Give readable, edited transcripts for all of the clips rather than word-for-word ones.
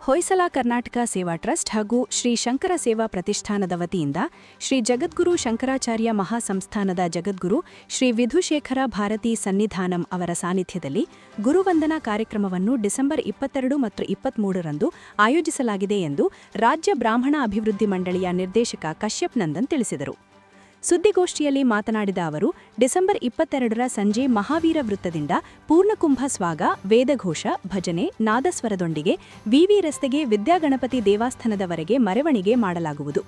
ಹೊಯ್ಸಳ ಕರ್ನಾಟಕ ಸೇವಾ ಟ್ರಸ್ಟ್ ಹಾಗೂ ಶ್ರೀ ಶಂಕರ ಸೇವಾ ಪ್ರತಿಷ್ಠಾನದ ವತಿಯಿಂದ ಶ್ರೀ ಜಗದ್ಗುರು ಶಂಕರಾಚಾರ್ಯ ಮಹಾಸಂಸ್ಥಾನದ ಜಗದ್ಗುರು ಶ್ರೀ ವಿಧುಶೇಖರ ಭಾರತೀ ಸನ್ನಿಧಾನಂ ಅವರ ಸಾನ್ನಿಧ್ಯದಲ್ಲಿ ಗುರುವಂದನಾ ಕಾರ್ಯಕ್ರಮವನ್ನು ಡಿಸೆಂಬರ್ 22 ಮತ್ತು 23ರಂದು ಆಯೋಜಿಸಲಾಗಿದೆ ಎಂದು ರಾಜ್ಯ ಬ್ರಾಹ್ಮಣ ಅಭಿವೃದ್ಧಿ ಮಂಡಳಿಯ ನಿರ್ದೇಶಕ ಕಶ್ಯಪ್ ನಂದನ್ ತಿಳಿಸಿದರು. ಸುದ್ದಿಗೋಷ್ಠಿಯಲ್ಲಿ ಮಾತನಾಡಿದ ಅವರು, ಡಿಸೆಂಬರ್ 22ರ ಸಂಜೆ ಮಹಾವೀರ ವೃತ್ತದಿಂದ ಪೂರ್ಣಕುಂಭ ಸ್ವಾಗ, ವೇದಘೋಷ, ಭಜನೆ, ನಾದಸ್ವರದೊಂದಿಗೆ ವಿವಿ ರಸ್ತೆಗೆ ವಿದ್ಯಾಗಣಪತಿ ದೇವಸ್ಥಾನದವರೆಗೆ ಮೆರವಣಿಗೆ ಮಾಡಲಾಗುವುದು.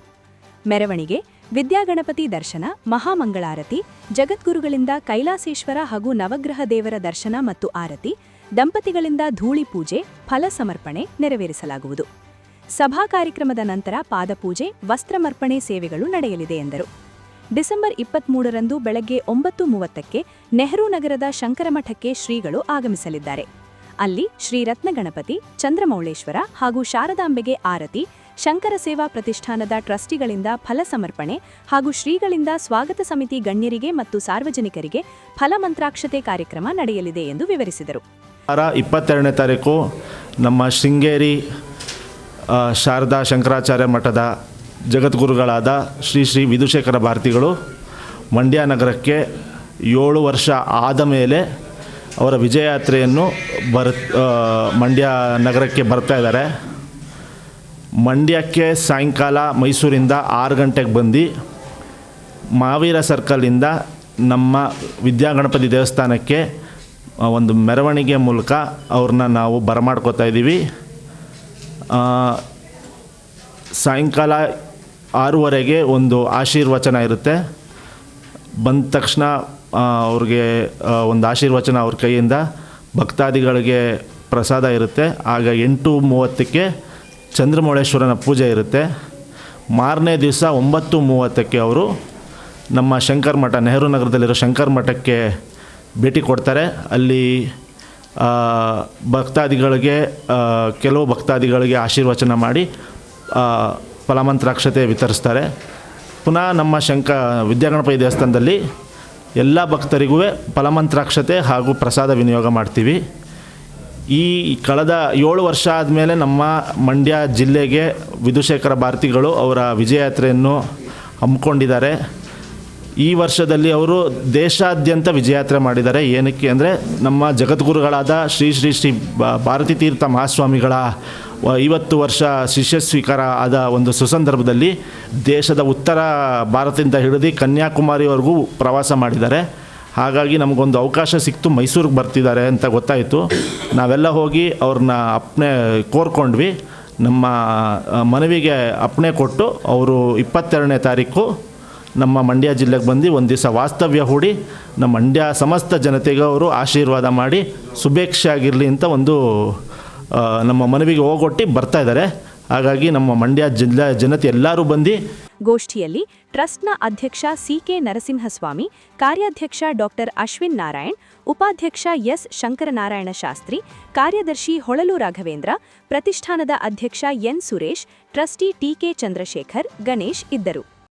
ಮೆರವಣಿಗೆ, ವಿದ್ಯಾಗಣಪತಿ ದರ್ಶನ, ಮಹಾಮಂಗಳಾರತಿ, ಜಗದ್ಗುರುಗಳಿಂದ ಕೈಲಾಸೇಶ್ವರ ಹಾಗೂ ನವಗ್ರಹ ದೇವರ ದರ್ಶನ ಮತ್ತು ಆರತಿ, ದಂಪತಿಗಳಿಂದ ಧೂಳಿ ಪೂಜೆ, ಫಲ ಸಮರ್ಪಣೆ ನೆರವೇರಿಸಲಾಗುವುದು. ಸಭಾ ಕಾರ್ಯಕ್ರಮದ ನಂತರ ಪಾದಪೂಜೆ, ವಸ್ತ್ರಮರ್ಪಣೆ ಸೇವೆಗಳು ನಡೆಯಲಿದೆ ಎಂದರು. ಡಿಸೆಂಬರ್ 23ರಂದು ಬೆಳಗ್ಗೆ 9:30ಕ್ಕೆ ನೆಹರು ನಗರದ ಶಂಕರಮಠಕ್ಕೆ ಶ್ರೀಗಳು ಆಗಮಿಸಲಿದ್ದಾರೆ. ಅಲ್ಲಿ ಶ್ರೀ ರತ್ನಗಣಪತಿ, ಚಂದ್ರಮೌಳೇಶ್ವರ ಹಾಗೂ ಶಾರದಾಂಬೆಗೆ ಆರತಿ, ಶಂಕರ ಸೇವಾ ಪ್ರತಿಷ್ಠಾನದ ಟ್ರಸ್ಟಿಗಳಿಂದ ಫಲ ಸಮರ್ಪಣೆ ಹಾಗೂ ಶ್ರೀಗಳಿಂದ ಸ್ವಾಗತ ಸಮಿತಿ ಗಣ್ಯರಿಗೆ ಮತ್ತು ಸಾರ್ವಜನಿಕರಿಗೆ ಫಲಮಂತ್ರಾಕ್ಷತೆ ಕಾರ್ಯಕ್ರಮ ನಡೆಯಲಿದೆ ಎಂದು ವಿವರಿಸಿದರು. 22ನೇ ತಾರೀಕು ನಮ್ಮ ಶೃಂಗೇರಿ ಶಾರದಾ ಶಂಕರಾಚಾರ್ಯ ಮಠದ ಜಗದ್ಗುರುಗಳಾದ ಶ್ರೀ ಶ್ರೀ ವಿಧುಶೇಖರ ಭಾರತಿಗಳು ಮಂಡ್ಯ ನಗರಕ್ಕೆ 7 ವರ್ಷ ಆದ ಮೇಲೆ ಅವರ ವಿಜಯಯಾತ್ರೆಯನ್ನು ಮಂಡ್ಯ ನಗರಕ್ಕೆ ಬರ್ತಾ ಇದ್ದಾರೆ. ಮಂಡ್ಯಕ್ಕೆ ಸಾಯಂಕಾಲ ಮೈಸೂರಿಂದ 6 ಗಂಟೆಗೆ ಬಂದು ಮಹಾವೀರ ಸರ್ಕಲಿಂದ ನಮ್ಮ ವಿದ್ಯಾಗಣಪತಿ ದೇವಸ್ಥಾನಕ್ಕೆ ಒಂದು ಮೆರವಣಿಗೆ ಮೂಲಕ ಅವ್ರನ್ನ ನಾವು ಬರಮಾಡ್ಕೋತಾ ಇದ್ದೀವಿ. ಸಾಯಂಕಾಲ 6:30ಗೆ ಒಂದು ಆಶೀರ್ವಚನ ಇರುತ್ತೆ. ಬಂದ ತಕ್ಷಣ ಅವ್ರಿಗೆ ಒಂದು ಆಶೀರ್ವಚನ ಅವ್ರ ಕೈಯಿಂದ ಭಕ್ತಾದಿಗಳಿಗೆ ಪ್ರಸಾದ ಇರುತ್ತೆ. ಆಗ 8:30ಕ್ಕೆ ಚಂದ್ರಮೌಳೇಶ್ವರನ ಪೂಜೆ ಇರುತ್ತೆ. ಮಾರನೇ ದಿವಸ 9:30ಕ್ಕೆ ಅವರು ನಮ್ಮ ಶಂಕರ ಮಠ, ನೆಹರು ನಗರದಲ್ಲಿರೋ ಶಂಕರ ಮಠಕ್ಕೆ ಭೇಟಿ ಕೊಡ್ತಾರೆ. ಅಲ್ಲಿ ಕೆಲವು ಭಕ್ತಾದಿಗಳಿಗೆ ಆಶೀರ್ವಚನ ಮಾಡಿ ಫಲಮಂತ್ರಾಕ್ಷತೆ ವಿತರಿಸ್ತಾರೆ. ಪುನಃ ನಮ್ಮ ವಿದ್ಯಾಗಣಪತಿ ದೇವಸ್ಥಾನದಲ್ಲಿ ಎಲ್ಲ ಭಕ್ತರಿಗೂ ಫಲಮಂತ್ರಾಕ್ಷತೆ ಹಾಗೂ ಪ್ರಸಾದ ವಿನಿಯೋಗ ಮಾಡ್ತೀವಿ. ಈ ಕಳೆದ 7 ವರ್ಷ ಆದಮೇಲೆ ನಮ್ಮ ಮಂಡ್ಯ ಜಿಲ್ಲೆಗೆ ವಿಧುಶೇಖರ ಭಾರತಿಗಳು ಅವರ ವಿಜಯಯಾತ್ರೆಯನ್ನು ಹಮ್ಮಿಕೊಂಡಿದ್ದಾರೆ. ಈ ವರ್ಷದಲ್ಲಿ ಅವರು ದೇಶಾದ್ಯಂತ ವಿಜಯಯಾತ್ರೆ ಮಾಡಿದ್ದಾರೆ. ಏನಕ್ಕೆ ಅಂದರೆ ನಮ್ಮ ಜಗದ್ಗುರುಗಳಾದ ಶ್ರೀ ಶ್ರೀ ಶ್ರೀ ಭಾರತೀ ತೀರ್ಥ ಮಹಾಸ್ವಾಮಿಗಳ 50 ವರ್ಷ ಶಿಷ್ಯ ಸ್ವೀಕಾರ ಆದ ಒಂದು ಸುಸಂದರ್ಭದಲ್ಲಿ ದೇಶದ ಉತ್ತರ ಭಾರತದಿಂದ ಹಿಡಿದು ಕನ್ಯಾಕುಮಾರಿವರೆಗೂ ಪ್ರವಾಸ ಮಾಡಿದ್ದಾರೆ. ಹಾಗಾಗಿ ನಮಗೊಂದು ಅವಕಾಶ ಸಿಕ್ತು, ಮೈಸೂರಿಗೆ ಬರ್ತಿದ್ದಾರೆ ಅಂತ ಗೊತ್ತಾಯಿತು. ನಾವೆಲ್ಲ ಹೋಗಿ ಅವ್ರನ್ನ ಅಪ್ಪಣೆ ಕೋರ್ಕೊಂಡ್ವಿ. ನಮ್ಮ ಮನವಿಗೆ ಅಪ್ಪಣೆ ಕೊಟ್ಟು ಅವರು 22ನೇ ತಾರೀಕು ನಮ್ಮ ಮಂಡ್ಯ ಜಿಲ್ಲೆಗೆ ಬಂದು ಒಂದು ದಿವಸ ವಾಸ್ತವ್ಯ ಹೂಡಿ ನಮ್ಮ ಮಂಡ್ಯ ಸಮಸ್ತ ಜನತೆಗೆ ಅವರು ಆಶೀರ್ವಾದ ಮಾಡಿ ಶುಭೇಚ್ಛೆ ಆಗಿರಲಿ ಅಂತ ಒಂದು ನಮ್ಮ ಮನವಿಗೆ ಹೋಗೊಟ್ಟಿ ಬರ್ತಾ ಇದ್ದಾರೆ. ಹಾಗಾಗಿ ನಮ್ಮ ಮಂಡ್ಯ ಜಿಲ್ಲೆ ಜನತೆ ಎಲ್ಲರೂ ಬಂದು ಗೋಷ್ಠಿಯಲ್ಲಿ ಟ್ರಸ್ಟ್ನ ಅಧ್ಯಕ್ಷ ಸಿಕೆ ನರಸಿಂಹಸ್ವಾಮಿ, ಕಾರ್ಯಾಧ್ಯಕ್ಷ ಡಾಕ್ಟರ್ ಅಶ್ವಿನ್ ನಾರಾಯಣ್, ಉಪಾಧ್ಯಕ್ಷ ಎಸ್ ಶಂಕರನಾರಾಯಣ ಶಾಸ್ತ್ರಿ, ಕಾರ್ಯದರ್ಶಿ ಹೊಳಲು ರಾಘವೇಂದ್ರ, ಪ್ರತಿಷ್ಠಾನದ ಅಧ್ಯಕ್ಷ N Suresh, trustee T K Chandrashekhar, Ganesh ಇದ್ದರು.